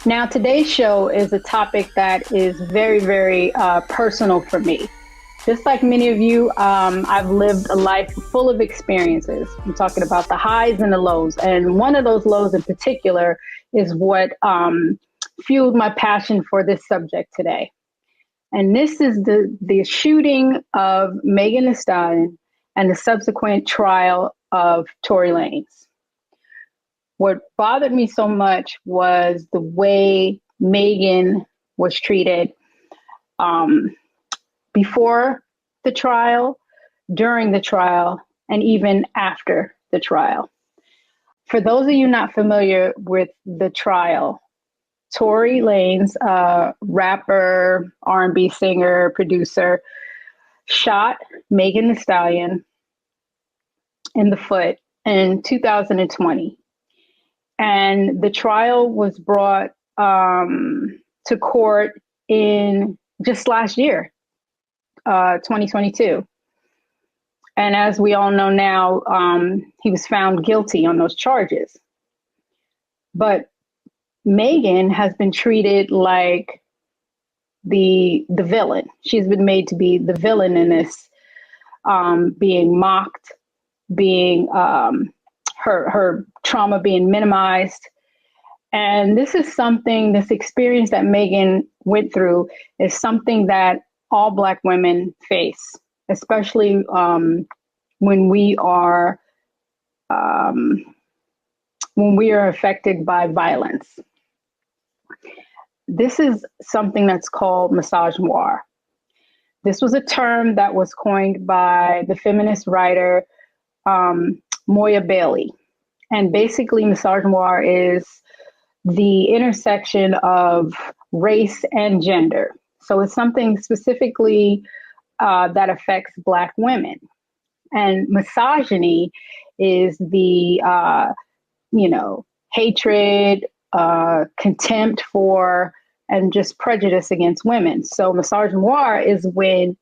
Now, today's show is a topic that is very, very personal for me. Just like many of you, I've lived a life full of experiences. I'm talking about the highs and the lows. And one of those lows in particular is what fueled my passion for this subject today. And this is the shooting of Megan Thee Stallion and the subsequent trial of Tory Lanez. What bothered me so much was the way Megan was treated before the trial, during the trial, and even after the trial. For those of you not familiar with the trial, Tory Lanez, rapper, R&B singer, producer, shot Megan Thee Stallion in the foot in 2020. And the trial was brought to court in just last year, 2022. And as we all know now, he was found guilty on those charges. But Megan has been treated like the villain. She's been made to be the villain in this, being mocked, being her trauma being minimized. And this experience that Megan went through is something that all Black women face, especially when we are affected by violence. This is something that's called misogynoir. This was a term that was coined by the feminist writer Moya Bailey. And basically, misogynoir is the intersection of race and gender. So it's something specifically that affects Black women. And misogyny is the, hatred, contempt for, and just prejudice against women. So misogynoir is when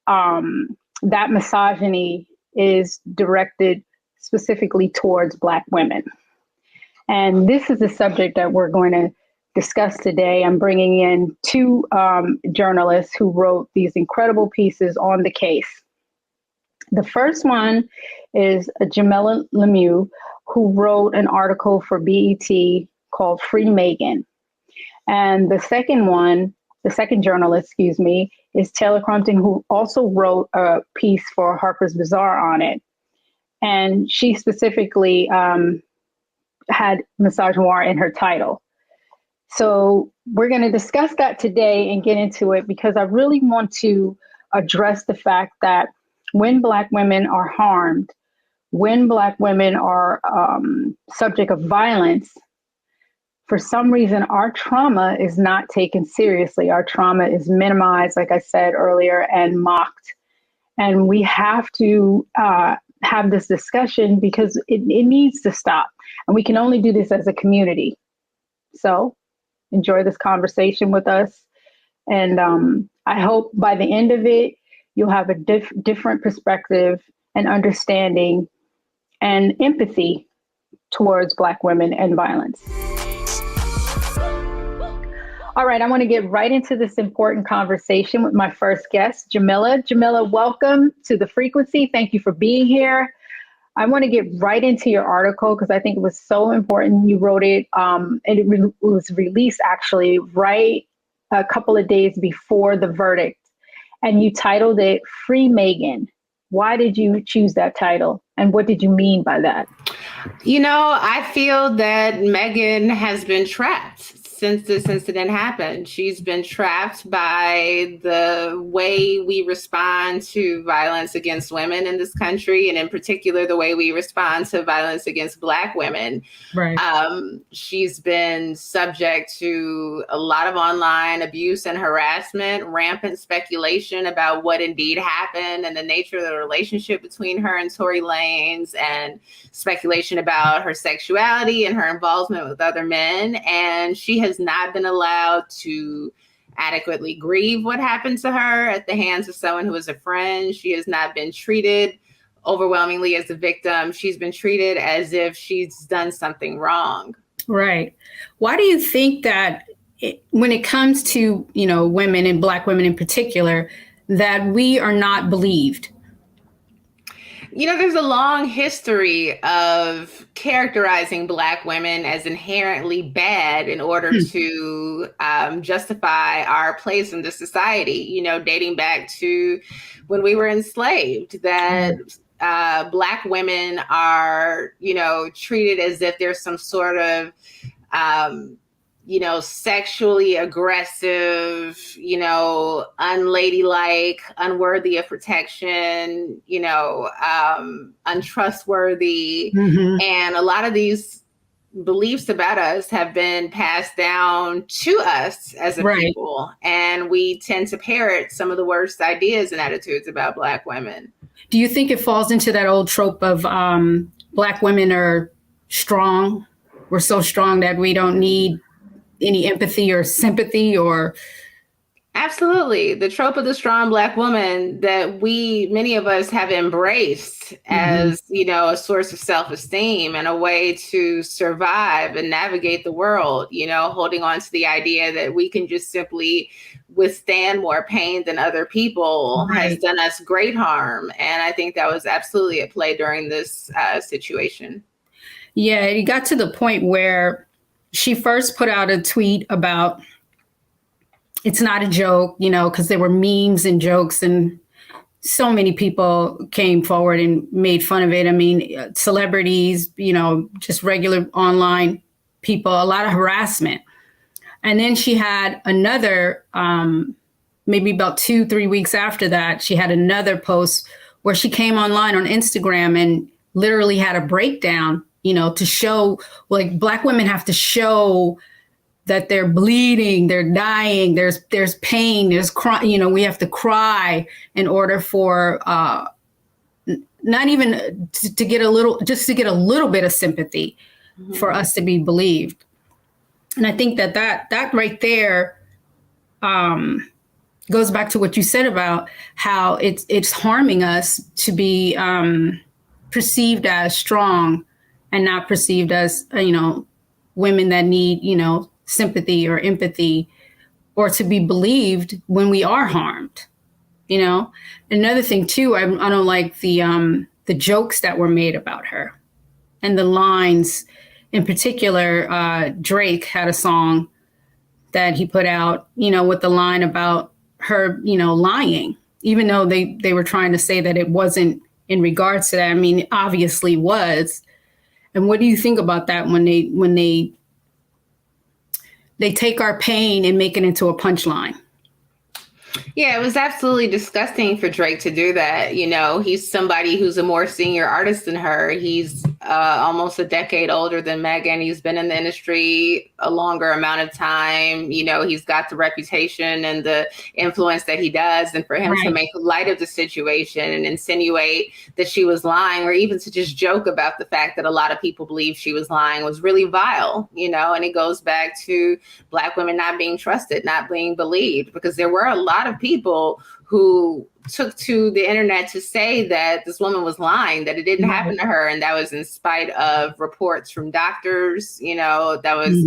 that misogyny is directed specifically towards Black women. And this is the subject that we're going to discuss today. I'm bringing in two journalists who wrote these incredible pieces on the case. The first one is Jamila Lemieux, who wrote an article for BET called Free Megan. And the second journalist, is Taylor Crumpton, who also wrote a piece for Harper's Bazaar on it. And she specifically had misogynoir in her title. So we're going to discuss that today and get into it because I really want to address the fact that when Black women are harmed, when Black women are subject of violence, for some reason, our trauma is not taken seriously. Our trauma is minimized, like I said earlier, and mocked. And we have to have this discussion because it needs to stop. And we can only do this as a community. So enjoy this conversation with us. And I hope by the end of it, you'll have a different perspective and understanding and empathy towards Black women and violence. All right, I want to get right into this important conversation with my first guest, Jamila. Jamila, welcome to The Frequency. Thank you for being here. I want to get right into your article because I think it was so important. You wrote it, and it was released actually right a couple of days before the verdict. And you titled it Free Megan. Why did you choose that title? And what did you mean by that? I feel that Megan has been trapped since this incident happened. She's been trapped by the way we respond to violence against women in this country, and in particular, the way we respond to violence against Black women. Right. She's been subject to a lot of online abuse and harassment, rampant speculation about what indeed happened and the nature of the relationship between her and Tory Lanez, and speculation about her sexuality and her involvement with other men. And she has not been allowed to adequately grieve what happened to her at the hands of someone who is a friend. She has not been treated overwhelmingly as a victim. She's been treated as if she's done something wrong. Right. Why do you think that when it comes to, women and Black women in particular, that we are not believed? There's a long history of characterizing Black women as inherently bad in order to justify our place in the society, dating back to when we were enslaved, that Black women are, treated as if there's some sort of sexually aggressive, unladylike, unworthy of protection, untrustworthy. Mm-hmm. And a lot of these beliefs about us have been passed down to us as a people. And we tend to parrot some of the worst ideas and attitudes about Black women. Do you think it falls into that old trope of Black women are strong? We're so strong that we don't need any empathy or sympathy or... Absolutely. The trope of the strong Black woman that many of us have embraced as, a source of self-esteem and a way to survive and navigate the world, holding on to the idea that we can just simply withstand more pain than other people has done us great harm. And I think that was absolutely at play during this situation. Yeah, it got to the point where she first put out a tweet about it's not a joke, because there were memes and jokes and so many people came forward and made fun of it. I mean, celebrities, just regular online people, a lot of harassment. And then she had another, maybe about 2-3 weeks after that, she had another post where she came online on Instagram and literally had a breakdown, to show, like, Black women have to show that they're bleeding, they're dying, there's pain, there's cry, we have to cry in order for not even to get a little bit of sympathy for us to be believed. And I think that right there goes back to what you said about how it's harming us to be perceived as strong and not perceived as, women that need, sympathy or empathy, or to be believed when we are harmed. Another thing too, I don't like the jokes that were made about her and the lines. In particular, Drake had a song that he put out, with the line about her, lying, even though they were trying to say that it wasn't in regards to that. I mean, it obviously was. And what do you think about that when they take our pain and make it into a punchline? Yeah, it was absolutely disgusting for Drake to do that. He's somebody who's a more senior artist than her. He's almost a decade older than Megan. He's been in the industry a longer amount of time. He's got the reputation and the influence that he does. And for him to make light of the situation and insinuate that she was lying, or even to just joke about the fact that a lot of people believe she was lying, was really vile, and it goes back to Black women not being trusted, not being believed, because there were a lot of people who took to the internet to say that this woman was lying, that it didn't happen to her. And that was in spite of reports from doctors, that was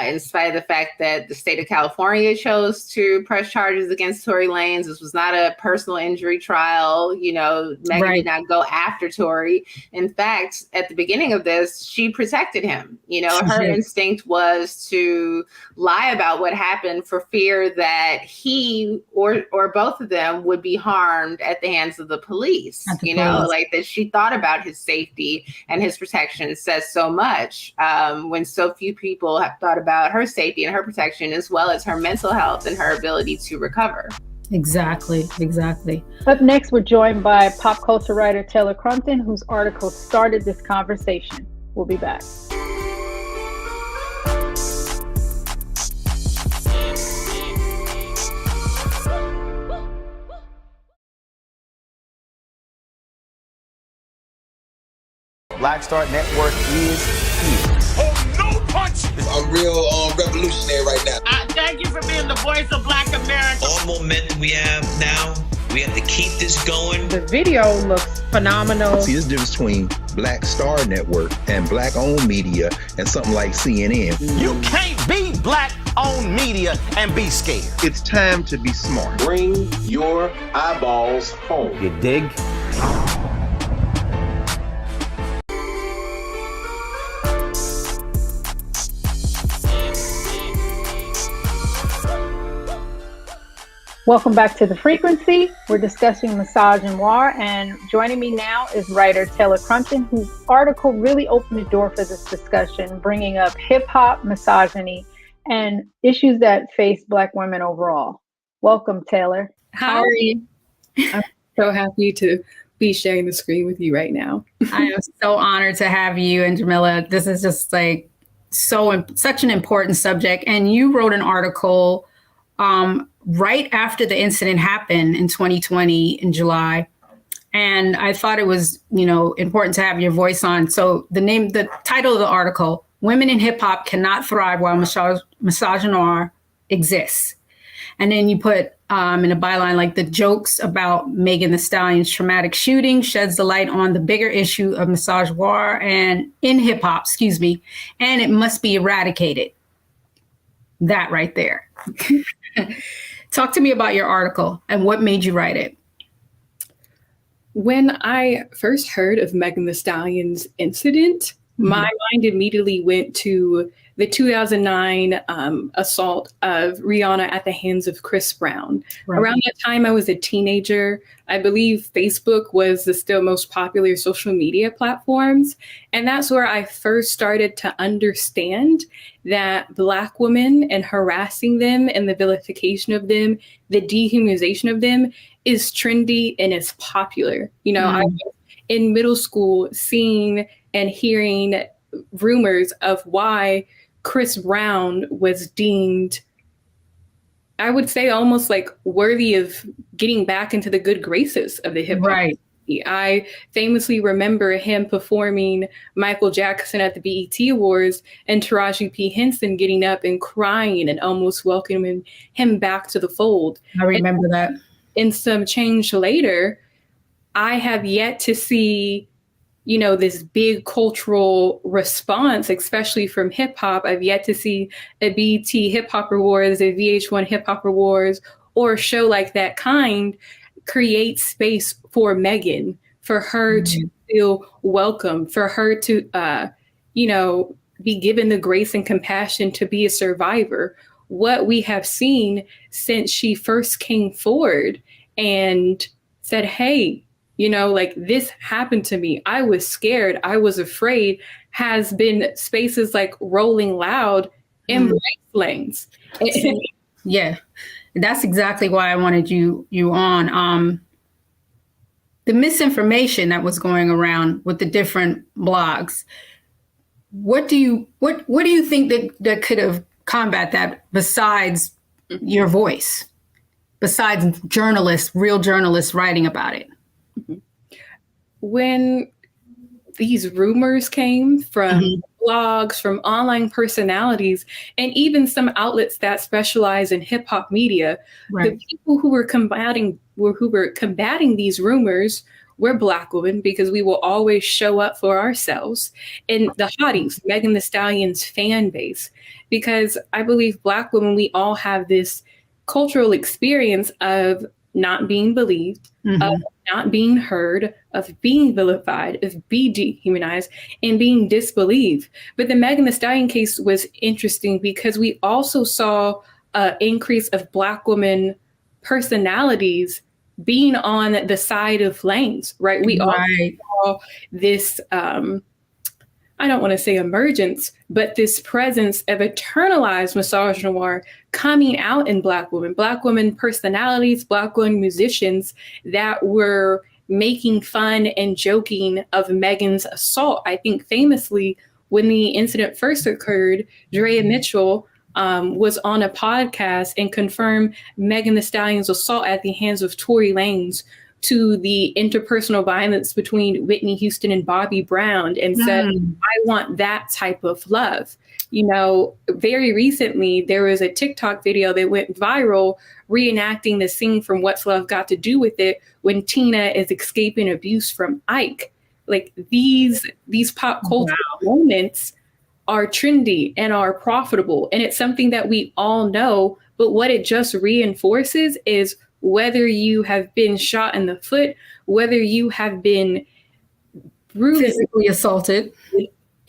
in spite of the fact that the state of California chose to press charges against Tory Lanez. This was not a personal injury trial. Megan did not go after Tory. In fact, at the beginning of this, she protected him. Her instinct was to lie about what happened for fear that he or both of them would be harmed at the hands of the police. Like that she thought about his safety and his protection says so much when so few people have thought about her safety and her protection, as well as her mental health and her ability to recover. Exactly. Up next, we're joined by pop culture writer Taylor Crumpton, whose article started this conversation. We'll be back. Black Star Network is here. Oh, no punch! I'm real revolutionary right now. Thank you for being the voice of Black America. All momentum we have now We have to keep this going. The video looks phenomenal. See, there's a difference between Black Star Network and Black-owned media and something like CNN. You can't be Black-owned media and be scared. It's time to be smart. Bring your eyeballs home. You dig? Welcome back to The Frequency. We're discussing Misogynoir, and joining me now is writer Taylor Crumpton, whose article really opened the door for this discussion, bringing up hip-hop, misogyny, and issues that face Black women overall. Welcome, Taylor. How are you? I'm so happy to be sharing the screen with you right now. I am so honored to have you and Jamila. This is just like such an important subject. And you wrote an article right after the incident happened in 2020 in July. And I thought it was, important to have your voice on. So the title of the article, Women in Hip Hop Cannot Thrive While Misogynoir Exists. And then you put in a byline, like, the jokes about Megan Thee Stallion's traumatic shooting sheds the light on the bigger issue of misogynoir and in hip hop, and it must be eradicated. That right there. Talk to me about your article and what made you write it. When I first heard of Megan Thee Stallion's incident, my mind immediately went to the 2009 assault of Rihanna at the hands of Chris Brown. Right. Around that time, I was a teenager. I believe Facebook was the still most popular social media platforms. And that's where I first started to understand that Black women and harassing them and the vilification of them, the dehumanization of them is trendy and is popular. I was in middle school seeing and hearing rumors of why Chris Brown was deemed, I would say, almost like worthy of getting back into the good graces of the hip hop. Right. I famously remember him performing Michael Jackson at the BET Awards and Taraji P. Henson getting up and crying and almost welcoming him back to the fold. I remember that. In some change later, I have yet to see this big cultural response, especially from hip hop. I've yet to see a BET Hip Hop Awards, a VH1 Hip Hop Awards, or a show like that kind create space for Megan, for her to feel welcome, for her to, be given the grace and compassion to be a survivor. What we have seen since she first came forward and said, hey, this happened to me. I was scared. I was afraid, has been spaces like Rolling Loud and Bright Lanes. Yeah, that's exactly why I wanted you on. The misinformation that was going around with the different blogs. What do you think that could have combat that besides your voice, besides real journalists writing about it? When these rumors came from blogs, from online personalities, and even some outlets that specialize in hip hop media, the people who were combating these rumors were Black women, because we will always show up for ourselves, and the hotties, Megan Thee Stallion's fan base, because I believe Black women, we all have this cultural experience of not being believed, of not being heard, of being vilified, of being dehumanized, and being disbelieved. But the Megan Thee Stallion case was interesting because we also saw an increase of Black women personalities being on the side of Lanez, right? We also saw this, I don't want to say emergence, but this presence of internalized misogynoir coming out in Black women personalities, Black women musicians that were making fun and joking of Megan's assault. I think famously, when the incident first occurred, Drea Mitchell was on a podcast and confirmed Megan Thee Stallion's assault at the hands of Tory Lanez to the interpersonal violence between Whitney Houston and Bobby Brown and said, I want that type of love. You know, very recently, there was a TikTok video that went viral reenacting the scene from What's Love Got to Do with It when Tina is escaping abuse from Ike. Like these pop culture moments are trendy and are profitable. And it's something that we all know. But what it just reinforces is whether you have been shot in the foot, whether you have been physically assaulted,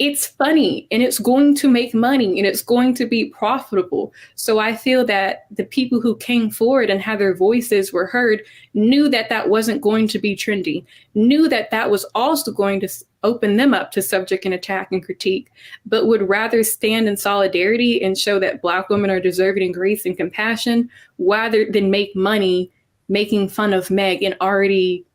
it's funny and it's going to make money and it's going to be profitable. So I feel that the people who came forward and had their voices were heard knew that that wasn't going to be trendy, knew that that was also going to open them up to subject and attack and critique, but would rather stand in solidarity and show that Black women are deserving of grace and compassion rather than make money making fun of Meg and already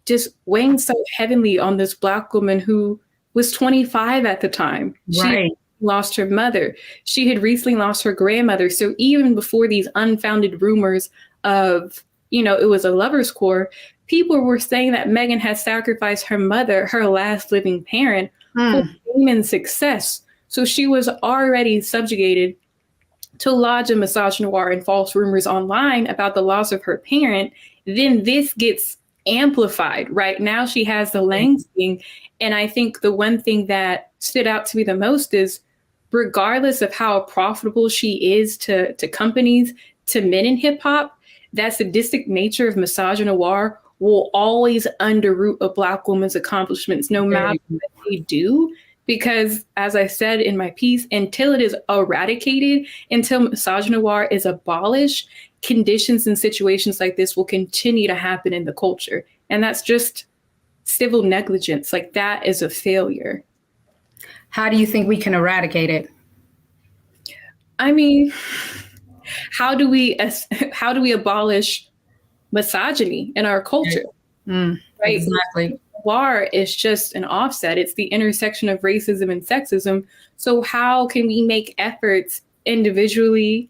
just weighing so heavily on this Black woman who was 25 at the time. She lost her mother. She had recently lost her grandmother. So even before these unfounded rumors of, you know, it was a lover's quarrel, people were saying that Megan had sacrificed her mother, her last living parent, for fame and success. So she was already subjugated to lodge a misogynoir and false rumors online about the loss of her parent. Then this gets amplified. Right now she has the Lanez thing. And I think the one thing that stood out to me the most is regardless of how profitable she is to companies, to men in hip hop, that sadistic nature of misogynoir will always underroot a Black woman's accomplishments, no matter what they do. Because as I said in my piece, until it is eradicated, until misogynoir is abolished, conditions and situations like this will continue to happen in the culture. And that's just civil negligence. Like that is a failure. How do you think we can eradicate it? I mean, how do we abolish misogyny in our culture? Right? Exactly. War is just an offset. It's the intersection of racism and sexism. So how can we make efforts individually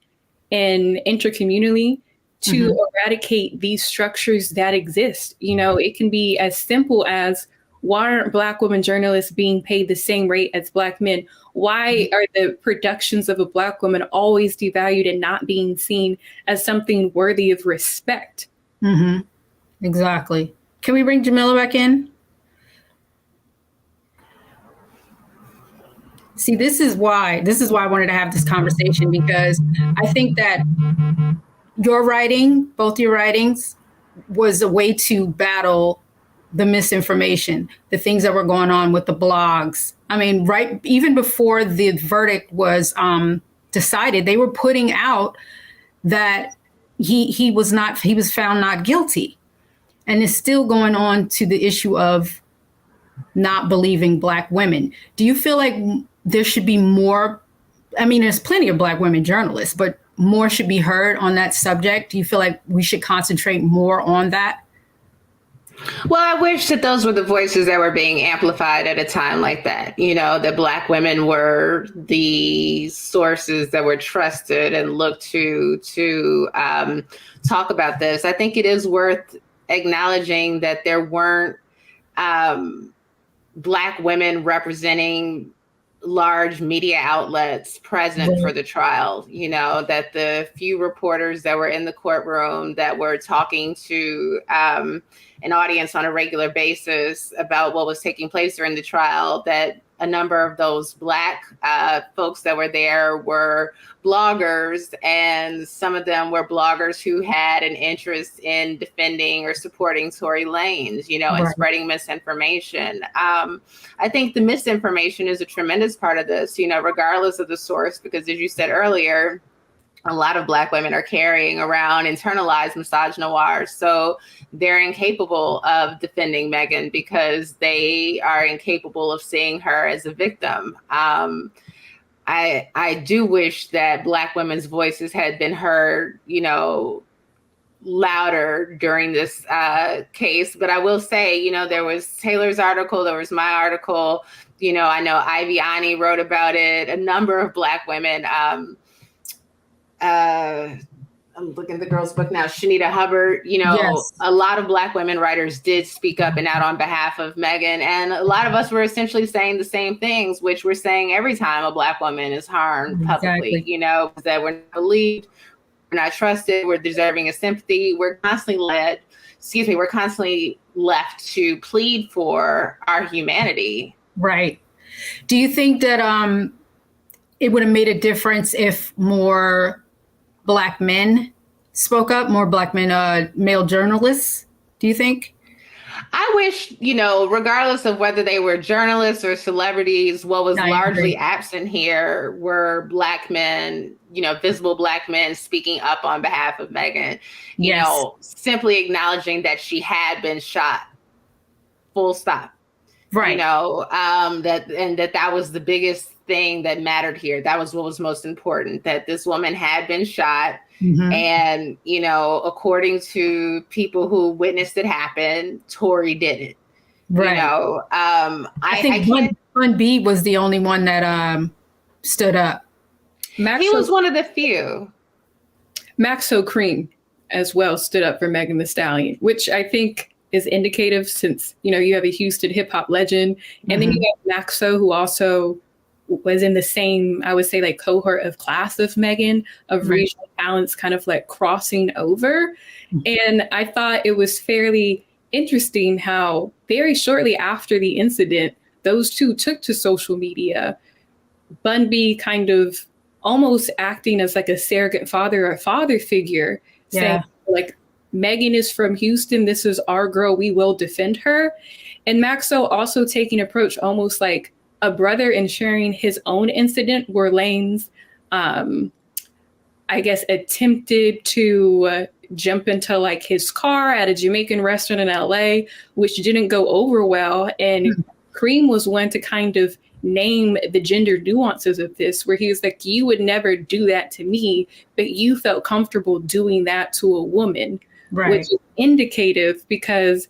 and intercommunally to eradicate these structures that exist? You know, it can be as simple as, why aren't Black women journalists being paid the same rate as Black men? Why are the productions of a Black woman always devalued and not being seen as something worthy of respect? Exactly. Can we bring Jamila back in? See, this is why I wanted to have this conversation, because I think that your writing, both your writings, was a way to battle the misinformation, the things that were going on with the blogs. I mean, right, even before the verdict was decided, they were putting out that he was found not guilty. And it's still going on to the issue of not believing Black women. Do you feel like there should be more? I mean, there's plenty of Black women journalists, but more should be heard on that subject. Do you feel like we should concentrate more on that? Well, I wish that those were the voices that were being amplified at a time like that. You know, that Black women were the sources that were trusted and looked to talk about this. I think it is worth acknowledging that there weren't Black women representing large media outlets present for the trial. You know, that the few reporters that were in the courtroom that were talking to an audience on a regular basis about what was taking place during the trial, that a number of those Black folks that were there were bloggers, and some of them were bloggers who had an interest in defending or supporting Tory Lanez, you know, and spreading misinformation. I think the misinformation is a tremendous part of this, you know, regardless of the source, because as you said earlier, a lot of Black women are carrying around internalized misogynoir. So they're incapable of defending Megan because they are incapable of seeing her as a victim. I do wish that Black women's voices had been heard, you know, louder during this case. But I will say, you know, there was Taylor's article, there was my article, you know, I know Ivy Ani wrote about it, a number of Black women. I'm looking at the girl's book now, Shanita Hubbard, Yes. a lot of Black women writers did speak up and out on behalf of Megan. And a lot of us were essentially saying the same things, which we're saying every time a Black woman is harmed publicly, that we're not believed, we're not trusted, we're deserving of sympathy. We're constantly left to plead for our humanity. Right. Do you think that it would have made a difference if more Black men spoke up, more Black men, male journalists, do you think? I wish, regardless of whether they were journalists or celebrities, what was largely absent here were Black men, visible Black men speaking up on behalf of Megan, simply acknowledging that she had been shot, full stop. Right. That was the biggest thing that mattered here. That was what was most important, that this woman had been shot. Mm-hmm. And, according to people who witnessed it happen, Tory did it. Right. I think Bun B was the only one that stood up. He was one of the few. Maxo Cream as well stood up for Megan Thee Stallion, which I think is indicative since, you have a Houston hip hop legend. And then you have Maxo, who also was in the same, I would say, like cohort of class of Megan, of racial talents kind of like crossing over. And I thought it was fairly interesting how very shortly after the incident, those two took to social media, Bun B kind of almost acting as like a surrogate father or a father figure, saying like, Megan is from Houston. This is our girl. We will defend her. And Maxo also taking approach almost like a brother and sharing his own incident where Lanez, I guess, attempted to jump into like his car at a Jamaican restaurant in LA, which didn't go over well. And Cream was one to kind of name the gender nuances of this, where he was like, you would never do that to me, but you felt comfortable doing that to a woman. Right. Which is indicative, because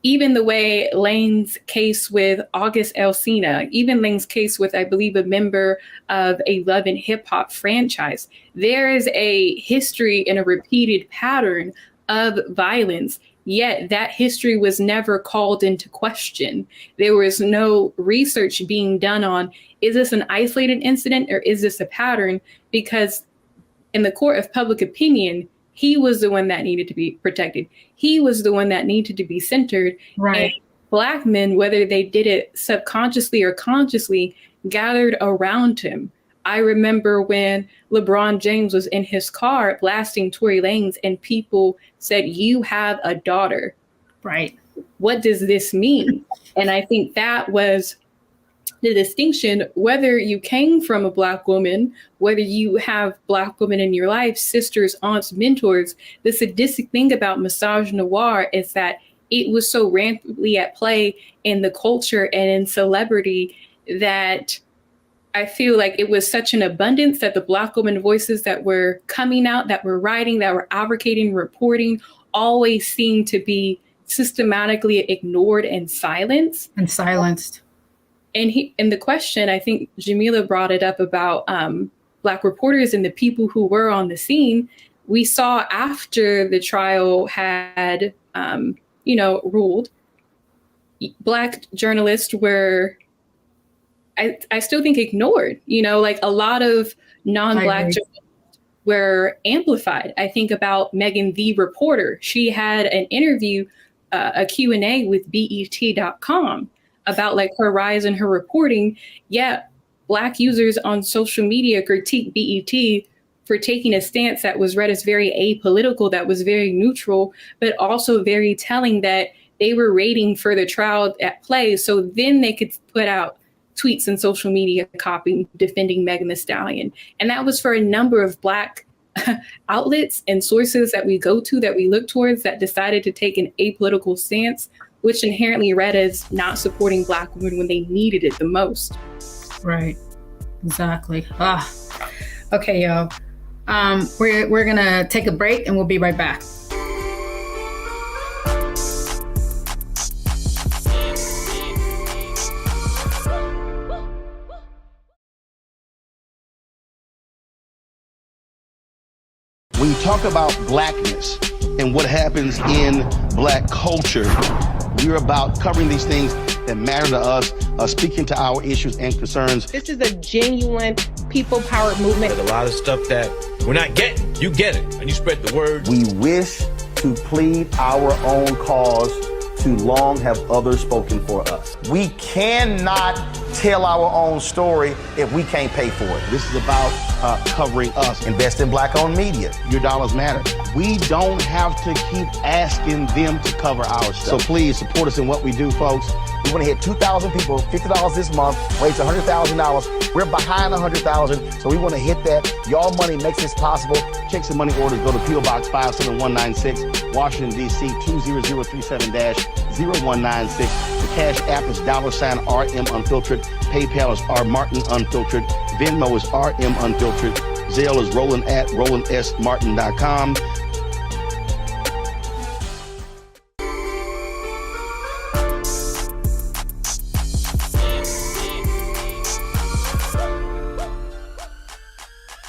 even the way Lane's case with August Alsina, even Lane's case with, I believe, a member of a Love and Hip Hop franchise, there is a history and a repeated pattern of violence, yet that history was never called into question. There was no research being done on, is this an isolated incident or is this a pattern? Because in the court of public opinion, he was the one that needed to be protected. He was the one that needed to be centered. Right. And Black men, whether they did it subconsciously or consciously, gathered around him. I remember when LeBron James was in his car blasting Tory Lanez and people said, you have a daughter. Right. What does this mean? And I think that was the distinction, whether you came from a Black woman, whether you have Black women in your life, sisters, aunts, mentors. The sadistic thing about Misogynoir is that it was so rampantly at play in the culture and in celebrity that I feel like it was such an abundance that the Black woman voices that were coming out, that were writing, that were advocating, reporting, always seemed to be systematically ignored and silenced. And the question, I think Jamila brought it up about Black reporters and the people who were on the scene. We saw after the trial had, ruled, Black journalists were, I still think, ignored. Like a lot of non-Black journalists were amplified. I think about Megan, the reporter. She had an interview, a Q&A with BET.com. about like her rise in her reporting, yet Black users on social media critique BET for taking a stance that was read as very apolitical, that was very neutral, but also very telling that they were waiting for the trial at play so then they could put out tweets and social media copy defending Megan Thee Stallion. And that was for a number of Black outlets and sources that we go to, that we look towards, that decided to take an apolitical stance, which inherently read as not supporting Black women when they needed it the most. Right. Exactly. Okay, y'all. We're gonna take a break and we'll be right back. We talk about blackness and what happens in black culture, we're about covering these things that matter to us, speaking to our issues and concerns. This is a genuine people-powered movement. There's a lot of stuff that we're not getting. You get it, and you spread the word. We wish to plead our own cause. Too long have others spoken for us. We cannot tell our own story if we can't pay for it. This is about covering us. Invest in black-owned media. Your dollars matter. We don't have to keep asking them to cover our stuff. So please support us in what we do, folks. We want to hit 2,000 people, $50 this month, raise $100,000. We're behind 100,000, so we want to hit that. Y'all money makes this possible. Checks and money orders go to P.O. Box 57196, Washington, D.C. 20037-0196. The Cash App is $RM Unfiltered. PayPal is R Martin Unfiltered. Venmo is RM Unfiltered. Zelle is Roland at RolandSMartin.com.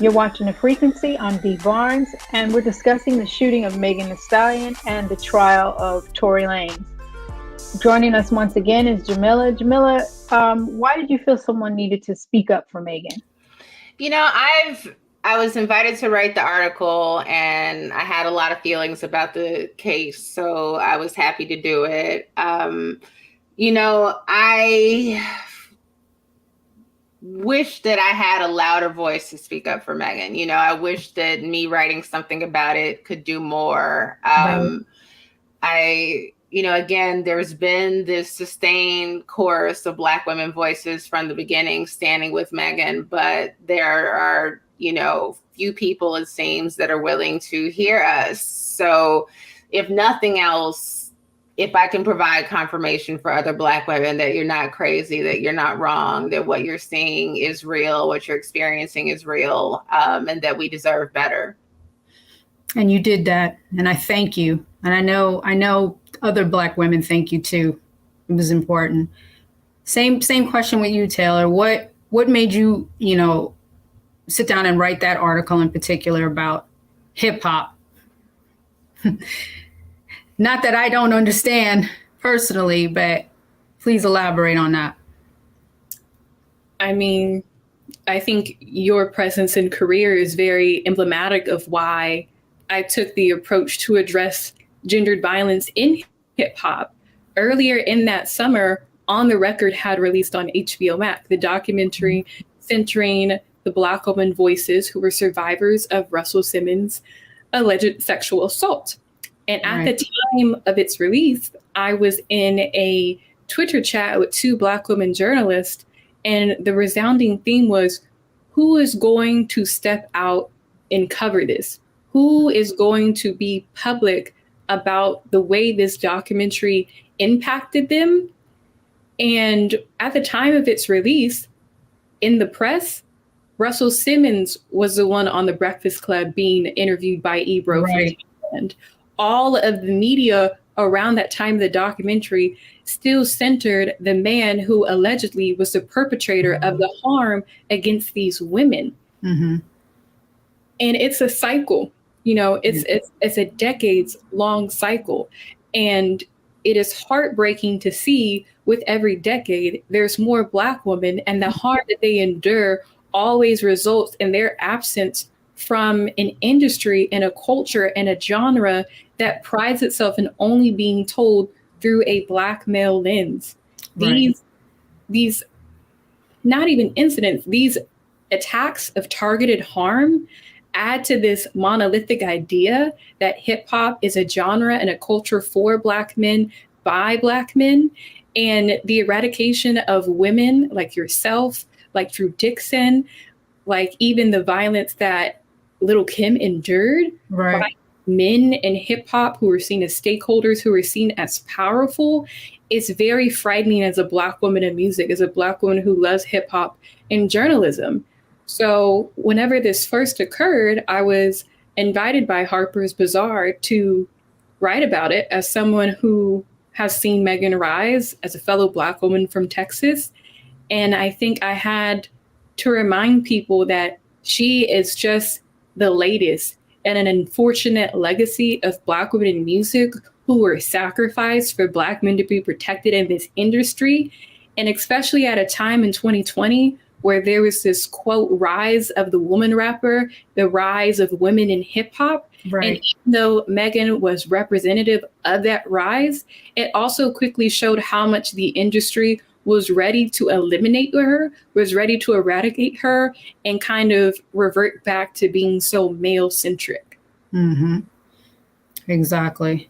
You're watching The Frequency. I'm Dee Barnes, and we're discussing the shooting of Megan Thee Stallion and the trial of Tory Lanez. Joining us once again is Jamila. Jamila, why did you feel someone needed to speak up for Megan? You know, I was invited to write the article, and I had a lot of feelings about the case, so I was happy to do it. You know, I wish that I had a louder voice to speak up for Megan. You know, I wish that me writing something about it could do more. You know, again, there's been this sustained chorus of Black women voices from the beginning standing with Megan, but there are, you know, few people, it seems, that are willing to hear us. So if nothing else, if I can provide confirmation for other Black women that you're not crazy, that you're not wrong, that what you're seeing is real, what you're experiencing is real, and that we deserve better. And you did that, and I thank you. And I know other Black women thank you too. It was important. Same question with you, Taylor. What made you, you know, sit down and write that article in particular about hip hop? Not that I don't understand personally, but please elaborate on that. I mean, I think your presence and career is very emblematic of why I took the approach to address gendered violence in hip hop. Earlier in that summer, On the Record had released on HBO Max the documentary centering the Black women voices who were survivors of Russell Simmons' alleged sexual assault. And at the time of its release, I was in a Twitter chat with two Black women journalists, and the resounding theme was, who is going to step out and cover this? Who is going to be public about the way this documentary impacted them? And at the time of its release, in the press, Russell Simmons was the one on the Breakfast Club being interviewed by Ebro. Right. And all of the media around that time of the documentary still centered the man who allegedly was the perpetrator of the harm against these women. Mm-hmm. And it's a cycle, you know, it's a decades long cycle. And it is heartbreaking to see with every decade, there's more Black women, and the harm that they endure always results in their absence from an industry and a culture and a genre that prides itself in only being told through a Black male lens. Right. These not even incidents, these attacks of targeted harm add to this monolithic idea that hip hop is a genre and a culture for Black men by Black men. And the eradication of women like yourself, like Drew Dixon, like even the violence that Lil' Kim endured by men in hip hop who were seen as stakeholders, who were seen as powerful, is very frightening as a Black woman in music, as a Black woman who loves hip hop and journalism. So whenever this first occurred, I was invited by Harper's Bazaar to write about it as someone who has seen Megan rise as a fellow Black woman from Texas. And I think I had to remind people that she is just the latest and an unfortunate legacy of Black women in music who were sacrificed for Black men to be protected in this industry. And especially at a time in 2020 where there was this, quote, rise of the woman rapper, the rise of women in hip hop. Right. And even though Megan was representative of that rise, it also quickly showed how much the industry was ready to eliminate her, was ready to eradicate her, and kind of revert back to being so male-centric. Mm-hmm. Exactly.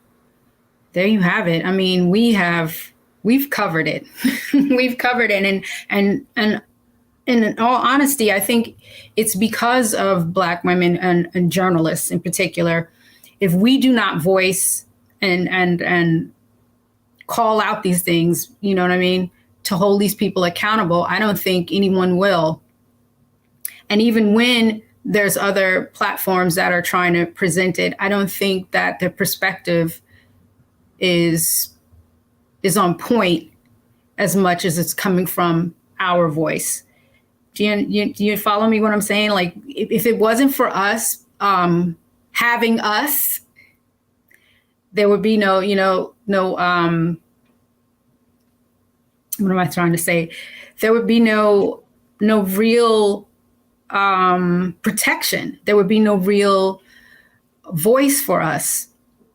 There you have it. I mean, we've covered it. We've covered it. And in all honesty, I think it's because of Black women and journalists in particular. If we do not voice and call out these things, you know what I mean, to hold these people accountable, I don't think anyone will. And even when there's other platforms that are trying to present it, I don't think that the perspective is on point as much as it's coming from our voice. Do you follow me what I'm saying? Like, if it wasn't for us having us, there would be no, what am I trying to say? There would be no real protection. There would be no real voice for us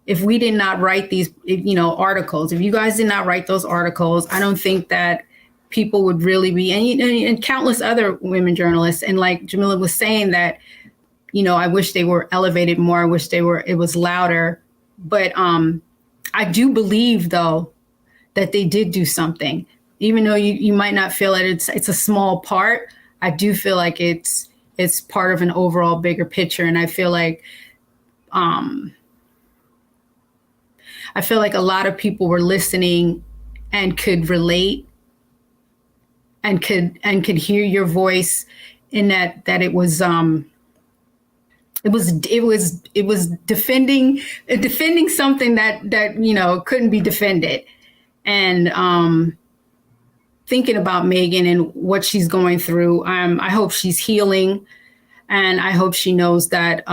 if we did not write these, articles. If you guys did not write those articles, I don't think that people would really be, and countless other women journalists. And like Jamila was saying that, I wish they were elevated more. I wish it was louder. But I do believe, though, that they did do something. Even though you might not feel it, it's a small part. I do feel like it's part of an overall bigger picture. And I feel like a lot of people were listening and could relate and could hear your voice in that it was defending something that couldn't be defended. And thinking about Megan and what she's going through, I hope she's healing, and I hope she knows that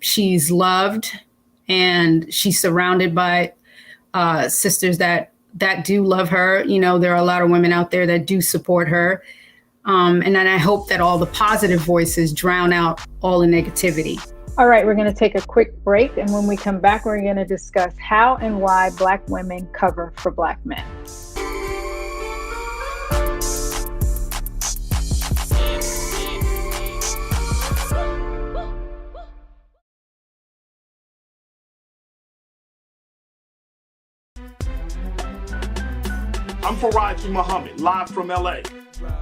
she's loved and she's surrounded by sisters that do love her. There are a lot of women out there that do support her. And then I hope that all the positive voices drown out all the negativity. All right, we're going to take a quick break. And when we come back, we're going to discuss how and why Black women cover for Black men. I'm Faraji Muhammad, live from LA.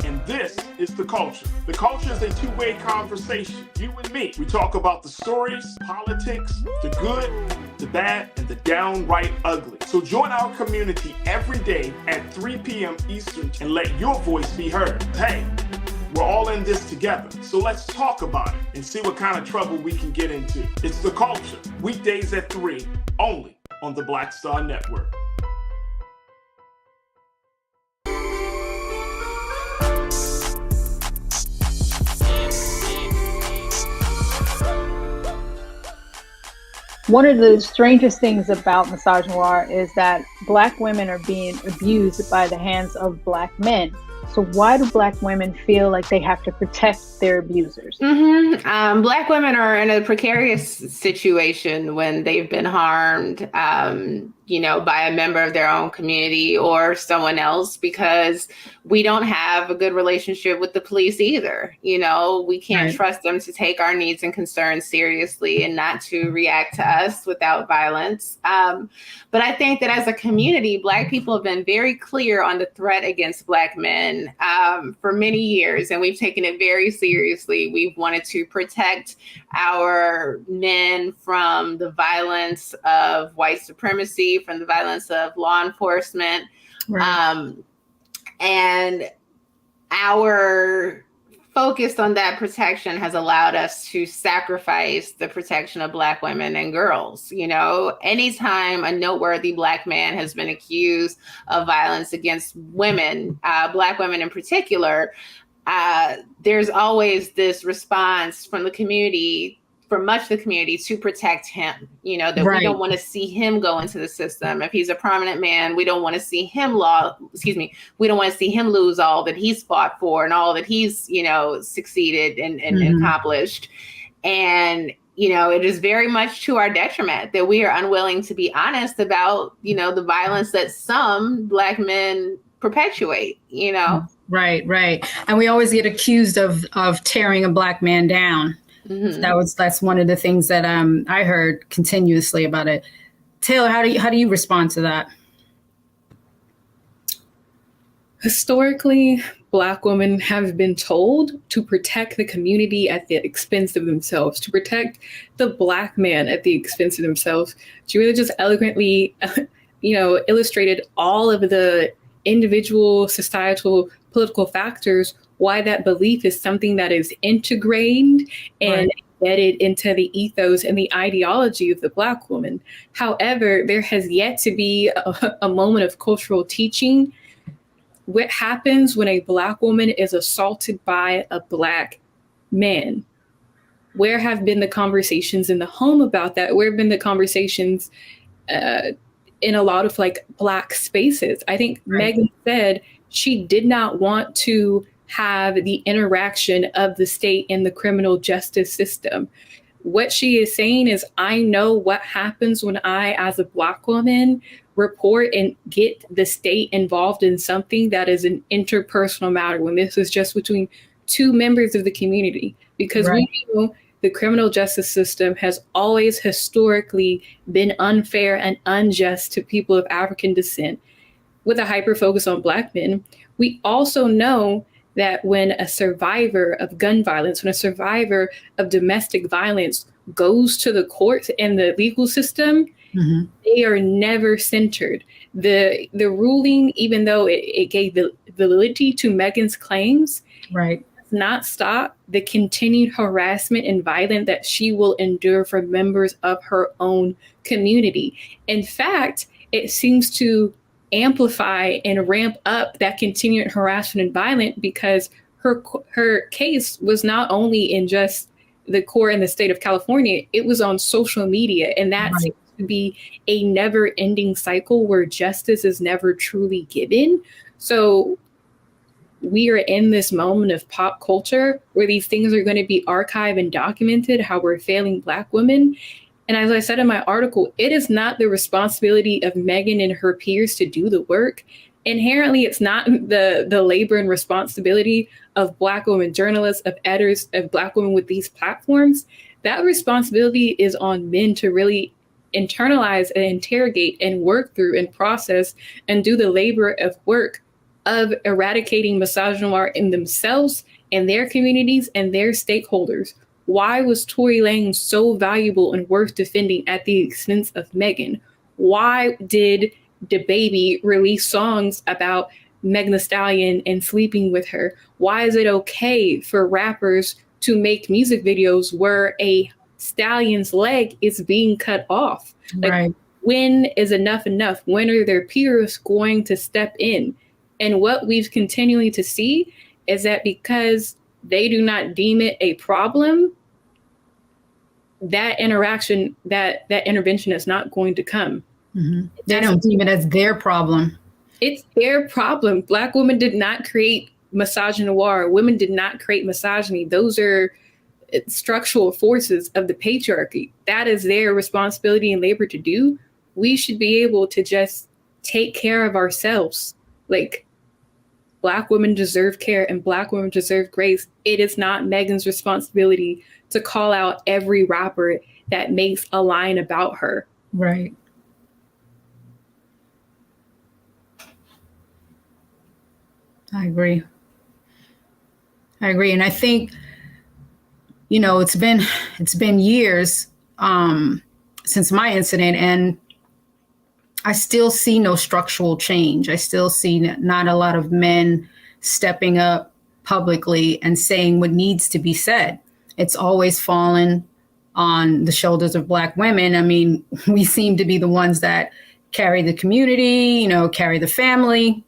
And this is The Culture. The Culture is a two-way conversation. You and me. We talk about the stories, politics, the good, the bad, and the downright ugly. So join our community every day at 3 p.m. Eastern and let your voice be heard. Hey, we're all in this together. So let's talk about it and see what kind of trouble we can get into. It's The Culture, weekdays at 3, only on the Black Star Network. One of the strangest things about Misogynoir is that Black women are being abused by the hands of Black men. So why do Black women feel like they have to protect their abusers? Black women are in a precarious situation when they've been harmed, by a member of their own community or someone else, because we don't have a good relationship with the police either. We can't trust them to take our needs and concerns seriously and not to react to us without violence. But I think that as a community, Black people have been very clear on the threat against Black men for many years, and we've taken it very seriously. We've wanted to protect our men from the violence of white supremacy, from the violence of law enforcement. Right. And our focus on that protection has allowed us to sacrifice the protection of Black women and girls. Anytime a noteworthy Black man has been accused of violence against women, Black women in particular, there's always this response from the community for much of the community to protect him, you know, that we don't want to see him go into the system. If he's a prominent man, we don't want to see him we don't want to see him lose all that he's fought for and all that he's, you know, succeeded and accomplished. And, you know, it is very much to our detriment that we are unwilling to be honest about, you know, the violence that some Black men perpetuate, you know? Right. And we always get accused of tearing a Black man down. So that's one of the things that I heard continuously about it. Taylor, how do you respond to that? Historically, Black women have been told to protect the community at the expense of themselves, to protect the Black man at the expense of themselves. She really just eloquently, you know, illustrated all of the individual, societal, political factors, why that belief is something that is integrated and embedded into the ethos and the ideology of the Black woman. However, there has yet to be a moment of cultural teaching. What happens when a Black woman is assaulted by a Black man? Where have been the conversations in the home about that? Where have been the conversations in a lot of like Black spaces? I think Megan said she did not want to have the interaction of the state and the criminal justice system. What she is saying is, I know what happens when I, as a Black woman, report and get the state involved in something that is an interpersonal matter, when this is just between two members of the community. Because we know the criminal justice system has always historically been unfair and unjust to people of African descent, with a hyper focus on Black men. We also know that when a survivor of gun violence, when a survivor of domestic violence goes to the courts and the legal system, they are never centered. The ruling, even though it gave validity to Megan's claims, does not stop the continued harassment and violence that she will endure from members of her own community. In fact, it seems to amplify and ramp up that continued harassment and violence, because her case was not only in just the court in the state of California, it was on social media. And that seems to be a never ending cycle where justice is never truly given. So we are in this moment of pop culture where these things are going to be archived and documented, how we're failing Black women. And as I said in my article, it is not the responsibility of Megan and her peers to do the work. Inherently, it's not the labor and responsibility of Black women journalists, of editors, of Black women with these platforms. That responsibility is on men to really internalize and interrogate and work through and process and do the labor of work of eradicating misogynoir in themselves and their communities and their stakeholders. Why was Tory Lanez so valuable and worth defending at the expense of Megan? Why did DaBaby release songs about Megan Thee Stallion and sleeping with her? Why is it okay for rappers to make music videos where a stallion's leg is being cut off? Like, when is enough enough? When are their peers going to step in? And what we've continually to see is that because they do not deem it a problem, that interaction, that intervention is not going to come. They don't deem it as their problem. It's their problem. Black women did not create misogynoir. Women did not create misogyny. Those are structural forces of the patriarchy. That is their responsibility and labor to do. We should be able to just take care of ourselves. Like, Black women deserve care and Black women deserve grace. It is not Megan's responsibility to call out every rapper that makes a line about her. Right. I agree. And I think, you know, it's been years since my incident, and I still see no structural change. I still see not a lot of men stepping up publicly and saying what needs to be said. It's always fallen on the shoulders of Black women. I mean, we seem to be the ones that carry the community, you know, carry the family.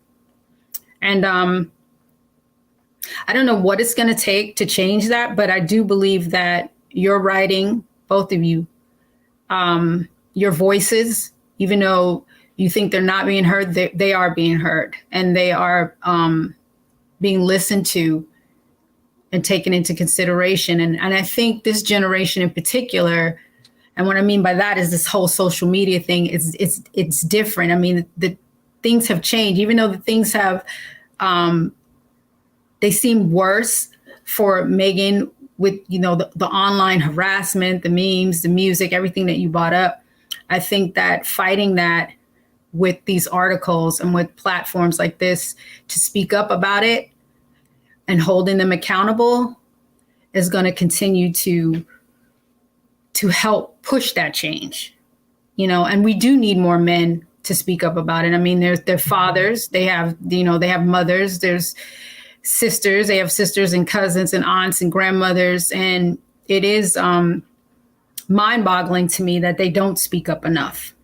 And I don't know what it's going to take to change that, but I do believe that your writing both of you, your voices, even though you think they're not being heard, they are being heard, and they are being listened to and taken into consideration. And I think this generation in particular, and what I mean by that is this whole social media thing, it's different. I mean, the things have changed, even though the things have, they seem worse for Megan with, the online harassment, the memes, the music, everything that you brought up. I think that fighting that with these articles and with platforms like this to speak up about it and holding them accountable is going to continue to help push that change, and we do need more men to speak up about it. I mean, they're fathers, they have mothers, there's sisters, they have sisters and cousins and aunts and grandmothers. And it is mind-boggling to me that they don't speak up enough,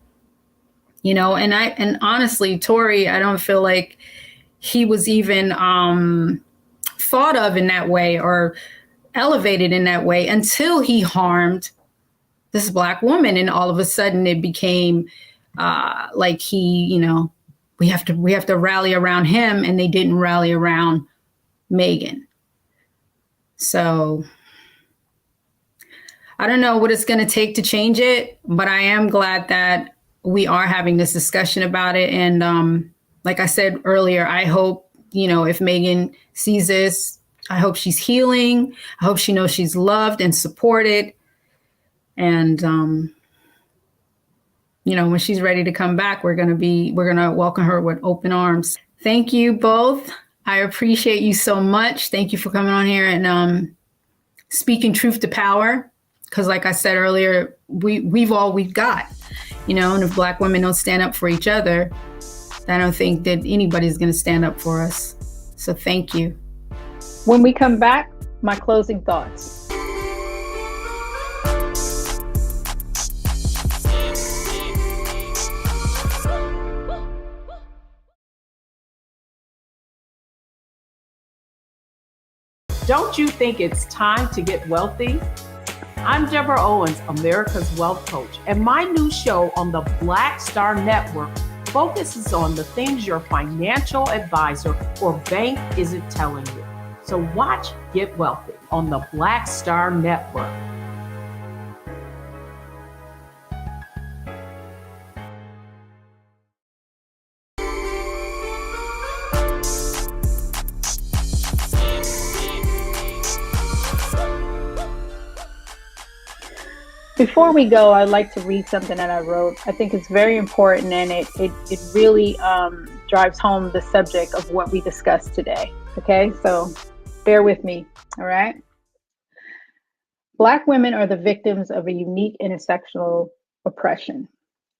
and honestly, Tory, I don't feel like he was even thought of in that way or elevated in that way until he harmed this Black woman. And all of a sudden it became like he, we have to rally around him, and they didn't rally around Megan. So I don't know what it's going to take to change it, but I am glad that we are having this discussion about it. And like I said earlier, I hope, if Megan sees this, I hope she's healing. I hope she knows she's loved and supported. And, when she's ready to come back, we're going to welcome her with open arms. Thank you both. I appreciate you so much. Thank you for coming on here and speaking truth to power. Because like I said earlier, we've all we've got, and if Black women don't stand up for each other, I don't think that anybody's going to stand up for us. So thank you. When we come back, my closing thoughts. Don't you think it's time to get wealthy? I'm Deborah Owens, America's Wealth Coach, and my new show on the Black Star Network focuses on the things your financial advisor or bank isn't telling you. So watch Get Wealthy on the Black Star Network. Before we go, I'd like to read something that I wrote. I think it's very important, and it really drives home the subject of what we discussed today. Okay, so bear with me, all right? Black women are the victims of a unique intersectional oppression.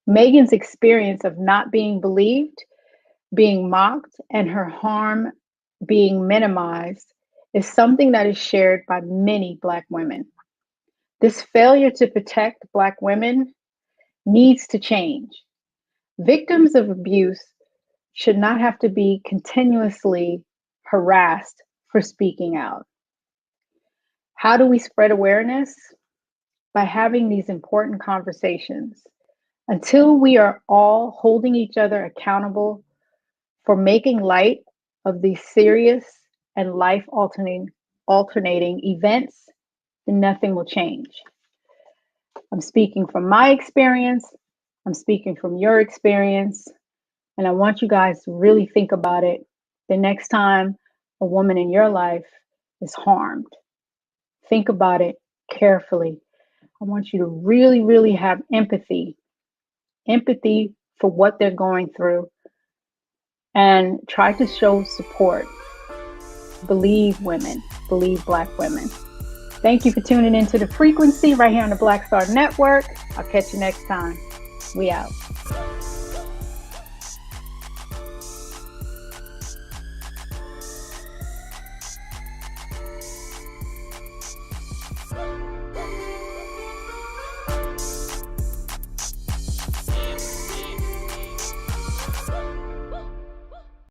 Megan's experience of not being believed, being mocked, and her harm being minimized is something that is shared by many Black women. This failure to protect Black women needs to change. Victims of abuse should not have to be continuously harassed for speaking out. How do we spread awareness? By having these important conversations. Until we are all holding each other accountable for making light of these serious and life-alternating events, then nothing will change. I'm speaking from my experience. I'm speaking from your experience. And I want you guys to really think about it the next time a woman in your life is harmed. Think about it carefully. I want you to really, really have empathy for what they're going through, and try to show support. Believe women, believe Black women. Thank you for tuning into The Frequency right here on the Black Star Network. I'll catch you next time. We out.